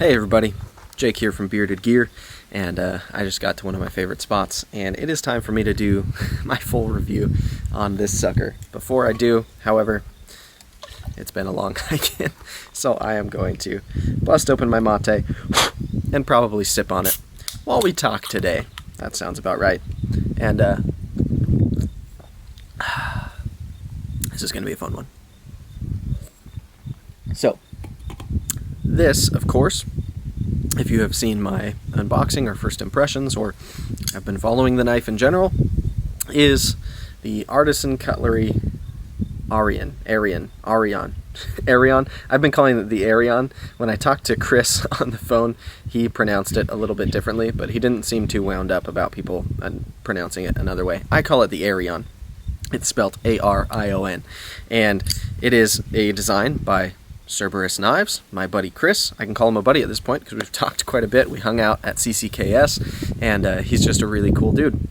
Hey everybody, Jake here from Bearded Gear, and I just got to one of my favorite spots, and it is time for me to do my full review on this sucker. Before I do, however, it's been a long hike in, so I am going to bust open my mate and probably sip on it while we talk today. That sounds about right. And this is going to be a fun one. So, this, of course, if you have seen my unboxing or first impressions or have been following the knife in general, is the Artisan Cutlery Arion. I've been calling it the Arion. When I talked to Chris on the phone, he pronounced it a little bit differently, but he didn't seem too wound up about people pronouncing it another way. I call it the Arion. It's spelled A-R-I-O-N, and it is a design by Cerberus Knives, my buddy Chris. I can call him a buddy at this point because we've talked quite a bit. We hung out at CCKS, and he's just a really cool dude.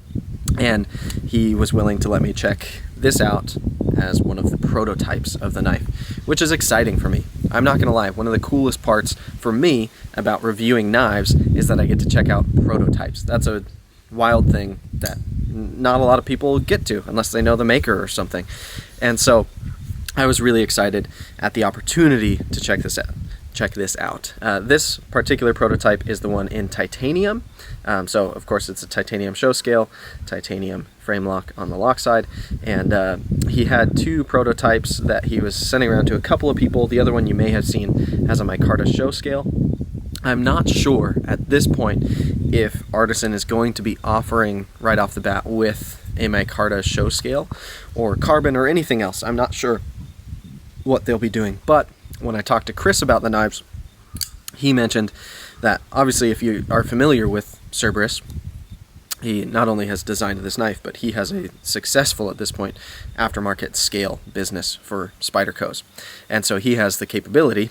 And he was willing to let me check this out as one of the prototypes of the knife, which is exciting for me. I'm not going to lie, one of the coolest parts for me about reviewing knives is that I get to check out prototypes. That's a wild thing that not a lot of people get to unless they know the maker or something. And so I was really excited at the opportunity to check this out. This particular prototype is the one in titanium. So of course it's a titanium show scale, titanium frame lock on the lock side, and he had two prototypes that he was sending around to a couple of people. The other one you may have seen has a micarta show scale. I'm not sure at this point if Artisan is going to be offering right off the bat with a micarta show scale or carbon or anything else. I'm not sure what they'll be doing, but when I talked to Chris about the knives, he mentioned that obviously if you are familiar with Cerberus, he not only has designed this knife, but he has a successful, at this point, aftermarket scale business for Spyderco's. And so he has the capability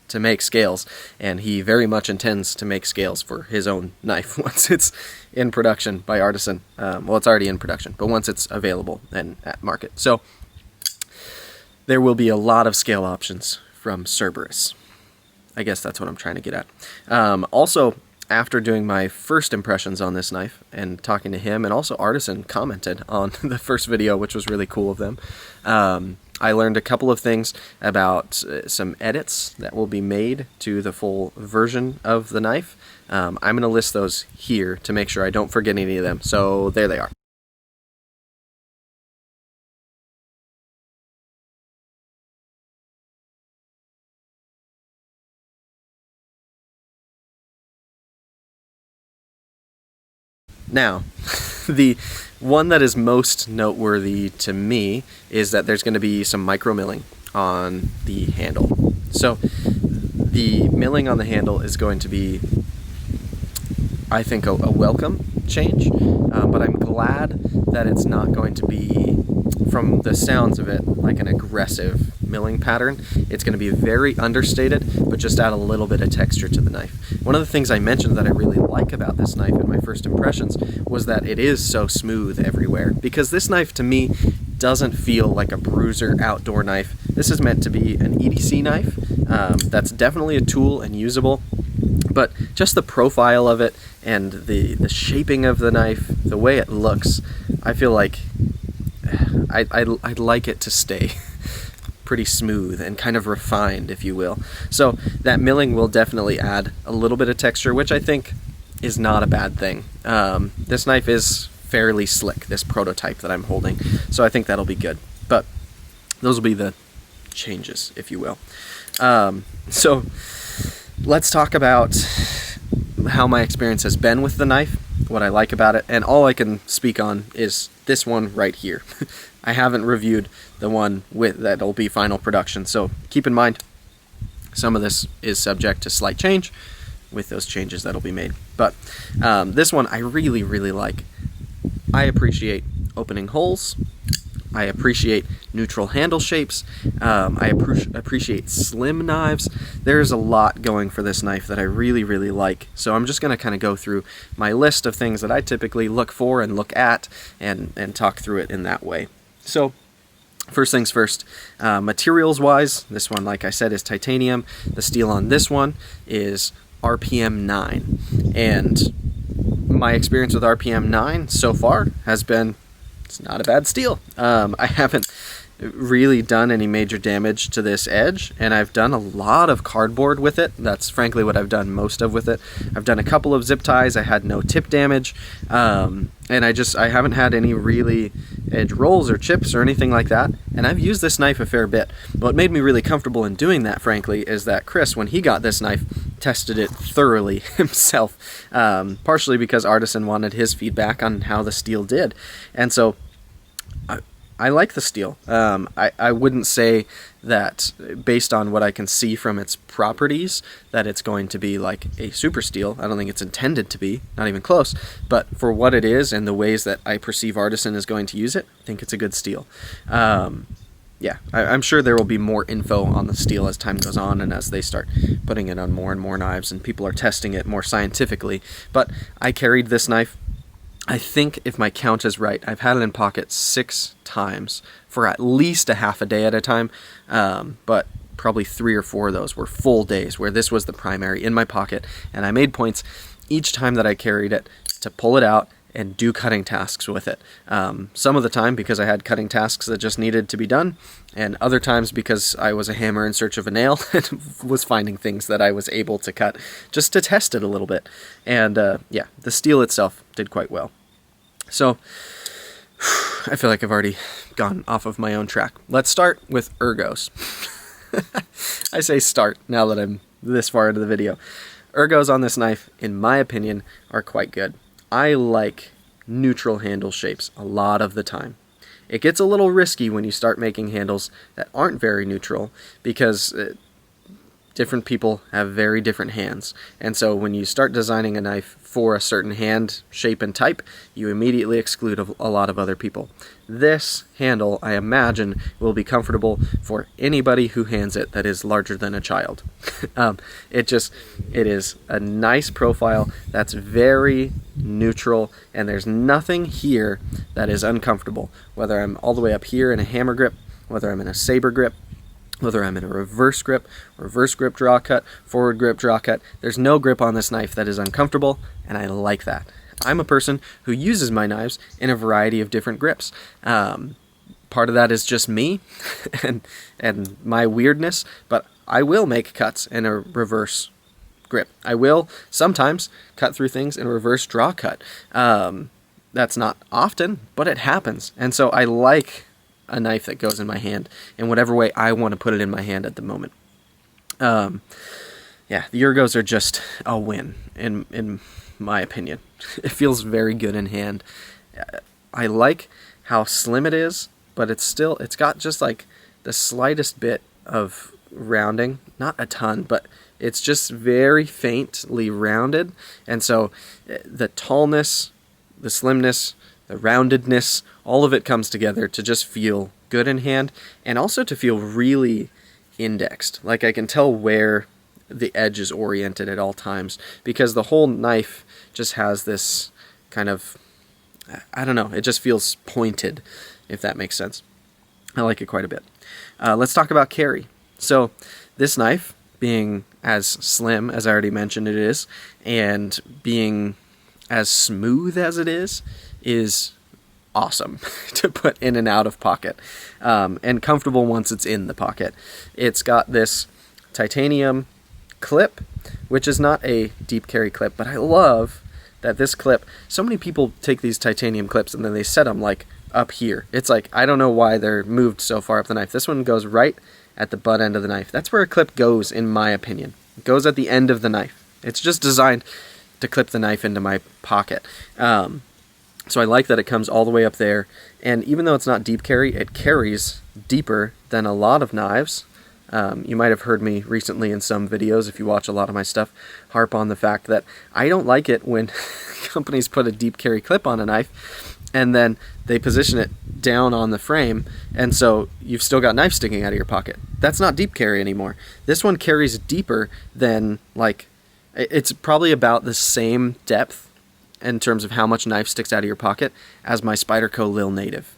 to make scales, and he very much intends to make scales for his own knife once it's in production by Artisan. Well, it's already in production, but once it's available and at market. So there will be a lot of scale options from Cerberus. I guess that's what I'm trying to get at. Also, after doing my first impressions on this knife and talking to him, and also Artisan commented on the first video, which was really cool of them, I learned a couple of things about some edits that will be made to the full version of the knife. I'm going to list those here to make sure I don't forget any of them. So there they are. Now, the one that is most noteworthy to me is that there's going to be some micro milling on the handle. So the milling on the handle is going to be, I think, a welcome change, but I'm glad that it's not going to be, from the sounds of it, like an aggressive milling pattern. It's going to be very understated, but just add a little bit of texture to the knife. One of the things I mentioned that I really like about this knife in my first impressions was that it is so smooth everywhere, because this knife to me doesn't feel like a bruiser outdoor knife. This is meant to be an EDC knife. That's definitely a tool and usable, but just the profile of it and the shaping of the knife, the way it looks, I feel like I'd like it to stay pretty smooth and kind of refined, if you will. So that milling will definitely add a little bit of texture, which I think is not a bad thing. This knife is fairly slick, this prototype that I'm holding, so I think that'll be good. But those will be the changes, if you will. So let's talk about how my experience has been with the knife, what I like about it, and all I can speak on is this one right here. I haven't reviewed the one that'll be final production, so keep in mind some of this is subject to slight change with those changes that'll be made. But this one I really, really like. I appreciate opening holes. I appreciate neutral handle shapes. I appreciate slim knives. There's a lot going for this knife that I really, really like. So I'm just going to kind of go through my list of things that I typically look for and look at and talk through it in that way. So First things first, materials-wise, this one, like I said, is titanium. The steel on this one is RPM 9. And my experience with RPM 9 so far has been, it's not a bad steel. I haven't really done any major damage to this edge, and I've done a lot of cardboard with it. That's frankly what I've done most of with it. I've done a couple of zip ties. I had no tip damage, and I haven't had any really edge rolls or chips or anything like that, and I've used this knife a fair bit. What made me really comfortable in doing that, frankly, is that Chris, when he got this knife, tested it thoroughly himself, partially because Artisan wanted his feedback on how the steel did. And so I like the steel. I wouldn't say that, based on what I can see from its properties, that it's going to be like a super steel. I don't think it's intended to be, not even close. But for what it is and the ways that I perceive Artisan is going to use it, I think it's a good steel. Yeah, I'm sure there will be more info on the steel as time goes on and as they start putting it on more and more knives and people are testing it more scientifically. But I carried this knife, I think, if my count is right, I've had it in pocket 6 times for at least a half a day at a time, but probably 3 or 4 of those were full days where this was the primary in my pocket, and I made points each time that I carried it to pull it out and do cutting tasks with it. Some of the time because I had cutting tasks that just needed to be done, and other times because I was a hammer in search of a nail and was finding things that I was able to cut just to test it a little bit. And yeah, the steel itself did quite well. So I feel like I've already gone off of my own track. Let's start with Ergos. I say start now that I'm this far into the video. Ergos on this knife, in my opinion, are quite good. I like neutral handle shapes a lot of the time. It gets a little risky when you start making handles that aren't very neutral because different people have very different hands. And so when you start designing a knife for a certain hand shape and type, you immediately exclude a lot of other people. This handle, I imagine, will be comfortable for anybody who hands it that is larger than a child. It is a nice profile that's very neutral, and there's nothing here that is uncomfortable. Whether I'm all the way up here in a hammer grip, whether I'm in a saber grip, whether I'm in a reverse grip draw cut, forward grip draw cut, there's no grip on this knife that is uncomfortable, and I like that. I'm a person who uses my knives in a variety of different grips. Part of that is just me and my weirdness, but I will make cuts in a reverse grip. I will sometimes cut through things in a reverse draw cut. That's not often, but it happens. And so I like a knife that goes in my hand in whatever way I want to put it in my hand at the moment. Yeah, the Ergos are just a win in my opinion. It feels very good in hand. I like how slim it is, but it's got just like the slightest bit of rounding, not a ton, but it's just very faintly rounded. And so the tallness, the slimness, the roundedness, all of it comes together to just feel good in hand, and also to feel really indexed. Like I can tell where the edge is oriented at all times, because the whole knife just has this kind of, I don't know, it just feels pointed, if that makes sense. I like it quite a bit. Let's talk about carry. So this knife, being as slim as I already mentioned it is, and being as smooth as it is awesome to put in and out of pocket, and comfortable once it's in the pocket. It's got this titanium clip, which is not a deep carry clip, but I love that this clip, so many people take these titanium clips and then they set them like up here. It's like, I don't know why they're moved so far up the knife. This one goes right at the butt end of the knife. That's where a clip goes, in my opinion. It goes at the end of the knife. It's just designed to clip the knife into my pocket. So I like that it comes all the way up there, and even though it's not deep carry, it carries deeper than a lot of knives. You might have heard me recently in some videos, if you watch a lot of my stuff, harp on the fact that I don't like it when companies put a deep carry clip on a knife and then they position it down on the frame, and so you've still got knife sticking out of your pocket. That's not deep carry anymore. This one carries deeper than, like, it's probably about the same depth in terms of how much knife sticks out of your pocket as my Spyderco Lil Native,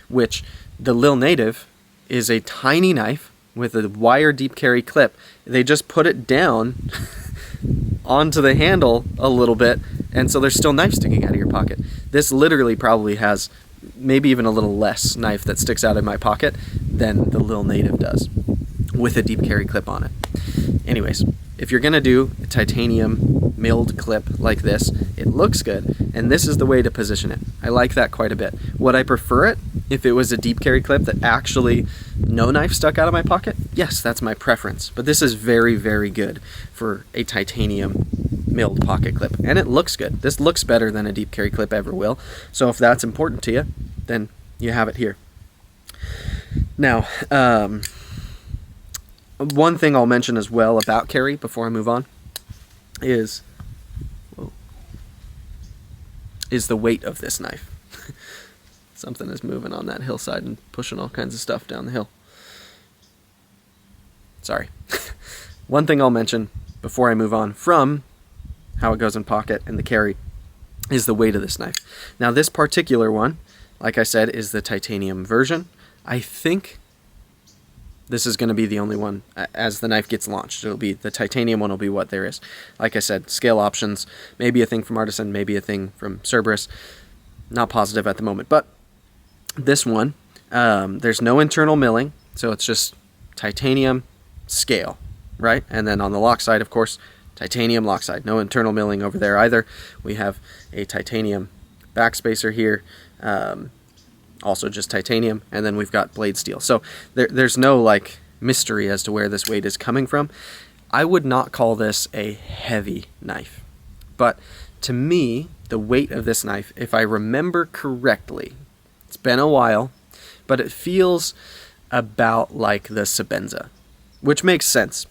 which the Lil Native is a tiny knife with a wire deep carry clip. They just put it down onto the handle a little bit, and so there's still knife sticking out of your pocket. This literally probably has maybe even a little less knife that sticks out of my pocket than the Lil Native does, with a deep carry clip on it. Anyways, if you're gonna do a titanium milled clip like this, it looks good, and this is the way to position it. I like that quite a bit. Would I prefer it if it was a deep carry clip that actually no knife stuck out of my pocket? Yes, that's my preference. But this is very, very good for a titanium milled pocket clip, and it looks good. This looks better than a deep carry clip ever will. So if that's important to you, then you have it here. Now, one thing I'll mention as well about carry before I move on is the weight of this knife. Something is moving on that hillside and pushing all kinds of stuff down the hill. Sorry. One thing I'll mention before I move on from how it goes in pocket and the carry is the weight of this knife. Now this particular one, like I said, is the titanium version. I think this is going to be the only one as the knife gets launched. It'll be the titanium one will be what there is. Like I said, scale options, maybe a thing from Artisan, maybe a thing from Cerberus. Not positive at the moment, but this one, there's no internal milling, so it's just titanium scale, right? And then on the lock side, of course, titanium lock side. No internal milling over there either. We have a titanium backspacer here, also just titanium, and then we've got blade steel. So there's no like mystery as to where this weight is coming from. I would not call this a heavy knife, but to me, the weight of this knife, if I remember correctly, it's been a while, but it feels about like the Sebenza, which makes sense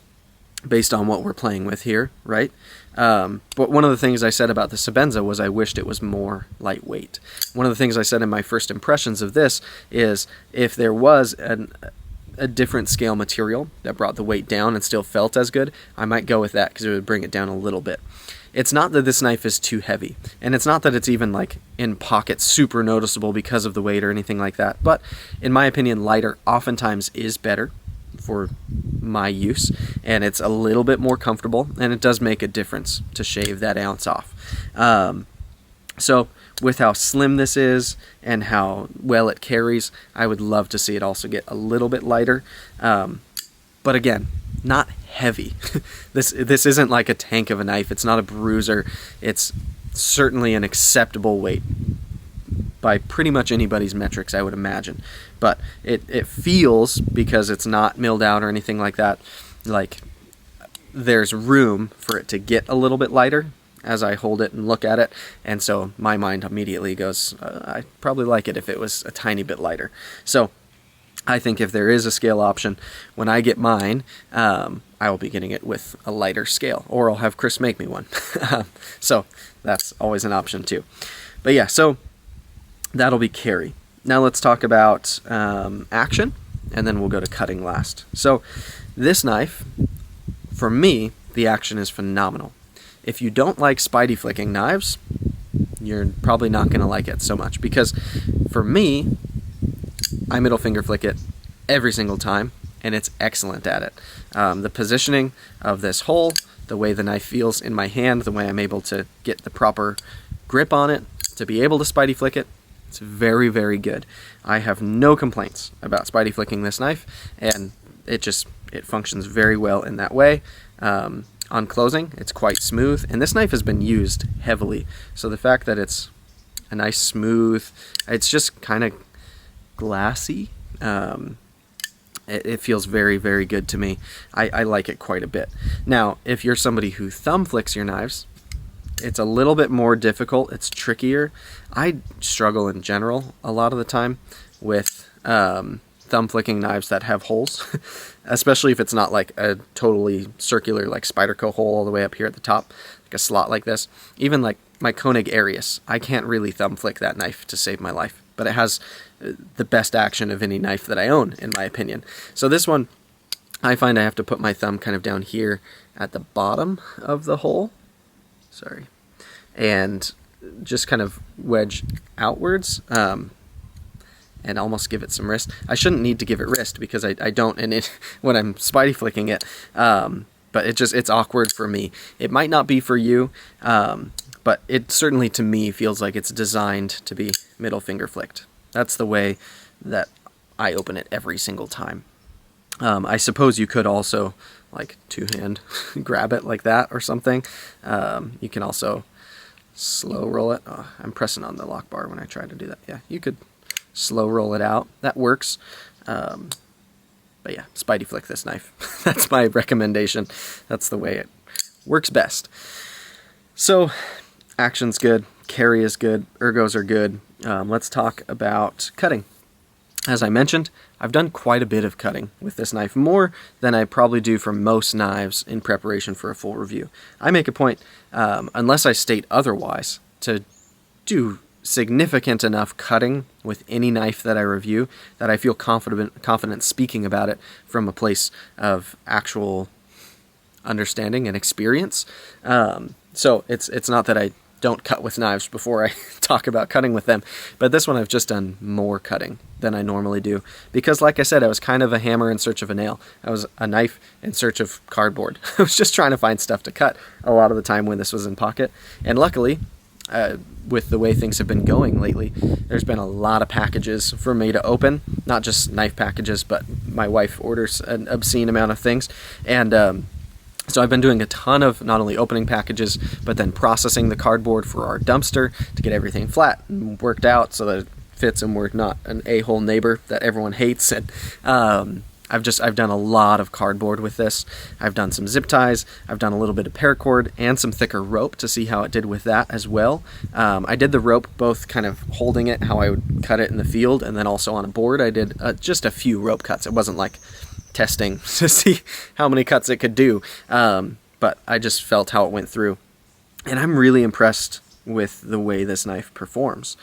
based on what we're playing with here, right? But one of the things I said about the Sebenza was I wished it was more lightweight. One of the things I said in my first impressions of this is if there was a different scale material that brought the weight down and still felt as good, I might go with that because it would bring it down a little bit. It's not that this knife is too heavy, and it's not that it's even like in pocket super noticeable because of the weight or anything like that, but in my opinion, lighter oftentimes is better for my use, and it's a little bit more comfortable, and it does make a difference to shave that ounce off. So with how slim this is and how well it carries, I would love to see it also get a little bit lighter, but again, not heavy. This isn't like a tank of a knife. It's not a bruiser. It's certainly an acceptable weight by pretty much anybody's metrics, I would imagine. But it feels, because it's not milled out or anything like that, like there's room for it to get a little bit lighter as I hold it and look at it. And so my mind immediately goes, I'd probably like it if it was a tiny bit lighter. So I think if there is a scale option, when I get mine, I will be getting it with a lighter scale, or I'll have Chris make me one. So that's always an option too. But yeah, so that'll be carry. Now let's talk about action, and then we'll go to cutting last. So this knife, for me, the action is phenomenal. If you don't like spidey flicking knives, you're probably not going to like it so much, because for me, I middle finger flick it every single time, and it's excellent at it. The positioning of this hole, the way the knife feels in my hand, the way I'm able to get the proper grip on it to be able to spidey flick it, it's very, very good. I have no complaints about spidey flicking this knife, and it functions very well in that way. On closing, it's quite smooth, and this knife has been used heavily, so the fact that it's a nice smooth, it's just kind of glassy, it feels very, very good to me. I like it quite a bit. Now, if you're somebody who thumb flicks your knives, it's a little bit more difficult. It's trickier. I struggle in general a lot of the time with thumb flicking knives that have holes, especially if it's not like a totally circular like Spyderco hole all the way up here at the top, like a slot like this. Even like my Koenig Arius, I can't really thumb flick that knife to save my life, but it has the best action of any knife that I own, in my opinion. So this one, I find I have to put my thumb kind of down here at the bottom of the hole, and just kind of wedge outwards, and almost give it some wrist. I shouldn't need to give it wrist because I don't and it when I'm spidey flicking it. But it's awkward for me. It might not be for you, but it certainly to me feels like it's designed to be middle finger flicked. That's the way that I open it every single time. I suppose you could also like two-hand grab it like that or something. You can also slow roll it. Oh, I'm pressing on the lock bar when I try to do that. Yeah, you could slow roll it out. That works. But yeah, spidey flick this knife. That's my recommendation. That's the way it works best. So, action's good, carry is good, ergos are good. Let's talk about cutting. As I mentioned, I've done quite a bit of cutting with this knife, more than I probably do for most knives in preparation for a full review. I make a point, unless I state otherwise, to do significant enough cutting with any knife that I review that I feel confident speaking about it from a place of actual understanding and experience. So it's not that I don't cut with knives before I talk about cutting with them, but this one I've just done more cutting than I normally do because, like I said, I was kind of a hammer in search of a nail. I was a knife in search of cardboard. I was just trying to find stuff to cut a lot of the time when this was in pocket, and luckily with the way things have been going lately, there's been a lot of packages for me to open, not just knife packages, but my wife orders an obscene amount of things, and so I've been doing a ton of not only opening packages, but then processing the cardboard for our dumpster to get everything flat and worked out so that it fits and we're not an a-hole neighbor that everyone hates. And I've done a lot of cardboard with this. I've done some zip ties. I've done a little bit of paracord and some thicker rope to see how it did with that as well. I did the rope both kind of holding it, how I would cut it in the field, and then also on a board. I did just a few rope cuts. It wasn't like testing to see how many cuts it could do, but I just felt how it went through, and I'm really impressed with the way this knife performs.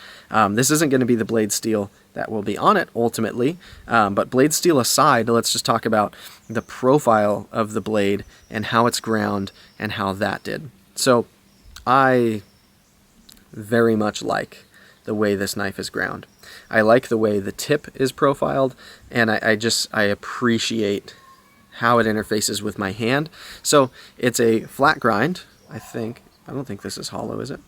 This isn't going to be the blade steel that will be on it ultimately, but blade steel aside, let's just talk about the profile of the blade and how it's ground and how that did. So I very much like the way this knife is ground. I like the way the tip is profiled, and I appreciate how it interfaces with my hand. So it's a flat grind, I think. I don't think this is hollow, is it?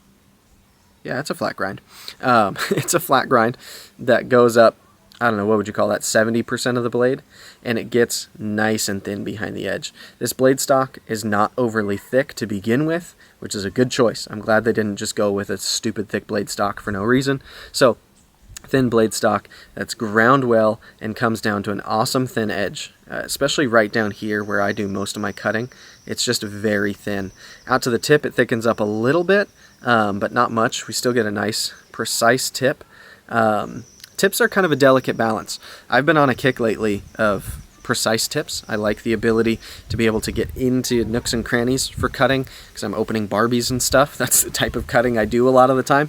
Yeah, it's a flat grind. It's a flat grind that goes up, I don't know, what would you call that, 70% of the blade, and it gets nice and thin behind the edge. This blade stock is not overly thick to begin with, which is a good choice. I'm glad they didn't just go with a stupid thick blade stock for no reason. So thin blade stock that's ground well and comes down to an awesome thin edge, especially right down here where I do most of my cutting. It's just very thin. Out to the tip, it thickens up a little bit, but not much. We still get a nice, precise tip. Tips are kind of a delicate balance. I've been on a kick lately of precise tips. I like the ability to be able to get into nooks and crannies for cutting because I'm opening Barbies and stuff. That's the type of cutting I do a lot of the time.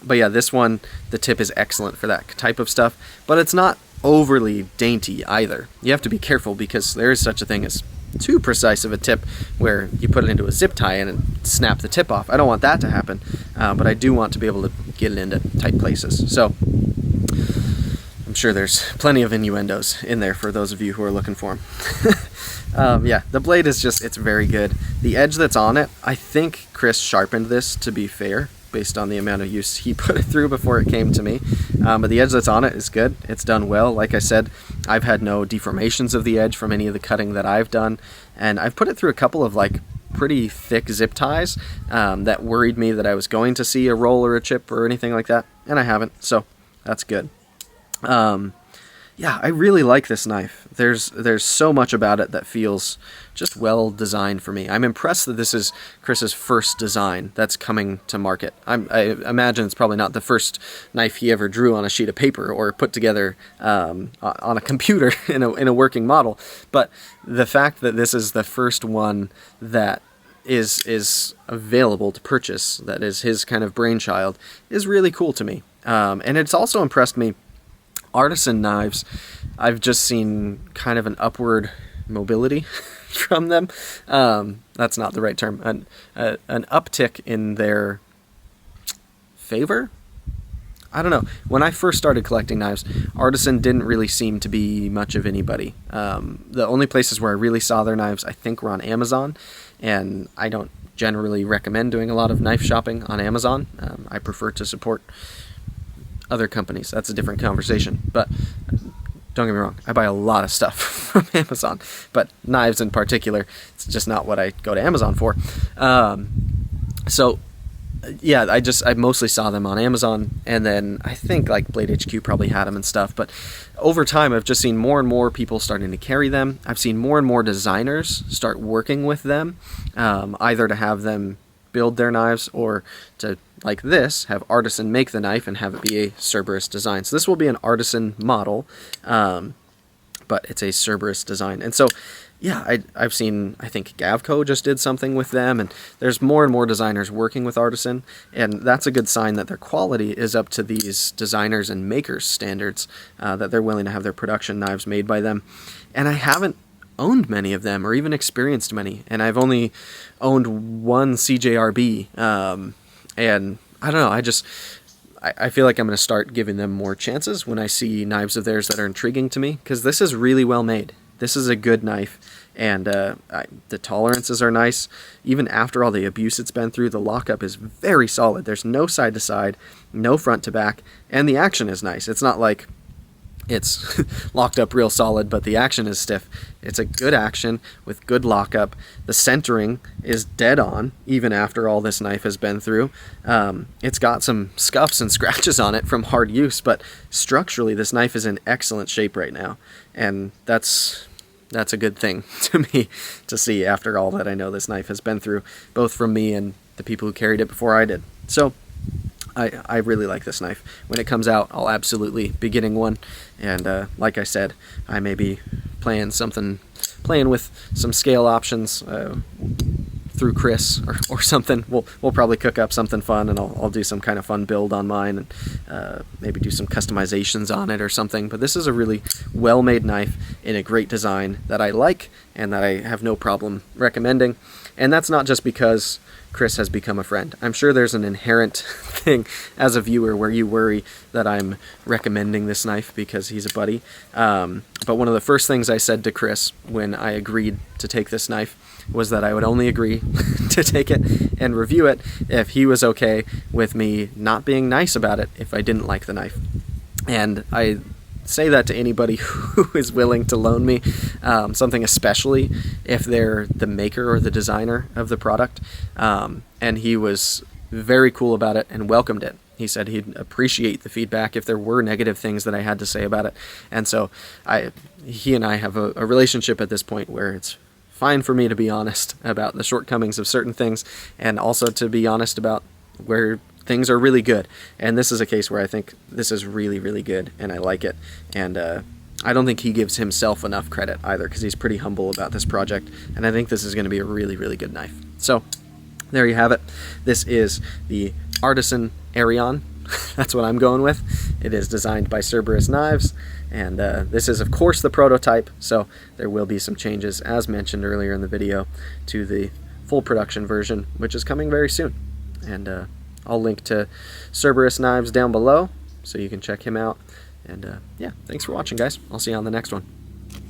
But yeah, this one, the tip is excellent for that type of stuff, but it's not overly dainty either. You have to be careful because there is such a thing as too precise of a tip where you put it into a zip tie and snap the tip off. I don't want that to happen, but I do want to be able to get it into tight places. So I'm sure there's plenty of innuendos in there for those of you who are looking for them. Yeah, the blade is just, it's very good. The edge that's on it, I think Chris sharpened this, to be fair, based on the amount of use he put it through before it came to me. But the edge that's on it is good. It's done well. Like I said, I've had no deformations of the edge from any of the cutting that I've done. And I've put it through a couple of like pretty thick zip ties that worried me that I was going to see a roll or a chip or anything like that. And I haven't, so that's good. Yeah, I really like this knife. There's so much about it that feels just well designed for me. I'm impressed that this is Chris's first design that's coming to market. I imagine it's probably not the first knife he ever drew on a sheet of paper or put together on a computer in a working model. But the fact that this is the first one that is available to purchase, that is his kind of brainchild, is really cool to me. And it's also impressed me. Artisan knives, I've just seen kind of an upward mobility from them. That's not the right term. An uptick in their favor. I don't know. When I first started collecting knives, Artisan didn't really seem to be much of anybody. The only places where I really saw their knives, I think, were on Amazon, and I don't generally recommend doing a lot of knife shopping on Amazon. I prefer to support other companies. That's a different conversation. But don't get me wrong, I buy a lot of stuff from Amazon, but knives in particular, it's just not what I go to Amazon for. So yeah, I mostly saw them on Amazon, and then I think like Blade HQ probably had them and stuff, but over time I've just seen more and more people starting to carry them. I've seen more and more designers start working with them, either to have them build their knives or to, like this, have Artisan make the knife and have it be a Cerberus design. So this will be an Artisan model, but it's a Cerberus design. And so yeah, I've seen, I think Gavco just did something with them, and there's more and more designers working with Artisan, and that's a good sign that their quality is up to these designers and makers standards, that they're willing to have their production knives made by them. And I haven't owned many of them or even experienced many, and I've only owned one CJRB, and I don't know, I feel like I'm going to start giving them more chances when I see knives of theirs that are intriguing to me, because this is really well made. This is a good knife, and the tolerances are nice. Even after all the abuse it's been through, the lockup is very solid. There's no side to side, no front to back, and the action is nice. It's not like it's locked up real solid, but the action is stiff. It's a good action with good lockup. The centering is dead on, even after all this knife has been through. It's got some scuffs and scratches on it from hard use, but structurally this knife is in excellent shape right now, and that's a good thing to me to see after all that I know this knife has been through, both from me and the people who carried it before I did. So I really like this knife. When it comes out, I'll absolutely be getting one, and like I said, I may be playing with some scale options through Chris or something. We'll probably cook up something fun, and I'll do some kind of fun build on mine, and maybe do some customizations on it or something. But this is a really well-made knife in a great design that I like and that I have no problem recommending. And that's not just because Chris has become a friend. I'm sure there's an inherent thing as a viewer where you worry that I'm recommending this knife because he's a buddy. But one of the first things I said to Chris when I agreed to take this knife was that I would only agree to take it and review it if he was okay with me not being nice about it if I didn't like the knife. And I say that to anybody who is willing to loan me something, especially if they're the maker or the designer of the product. And he was very cool about it and welcomed it. He said he'd appreciate the feedback if there were negative things that I had to say about it. And so he and I have a relationship at this point where it's fine for me to be honest about the shortcomings of certain things, and also to be honest about where things are really good. And this is a case where I think this is really, really good, and I like it. And I don't think he gives himself enough credit either, because he's pretty humble about this project, and I think this is going to be a really, really good knife. So there you have it. This is the Artisan Arion. That's what I'm going with. It is designed by Cerberus Knives, and this is of course the prototype, so there will be some changes, as mentioned earlier in the video, to the full production version, which is coming very soon. And I'll link to Cerberus Knives down below so you can check him out. And yeah, thanks for watching, guys. I'll see you on the next one.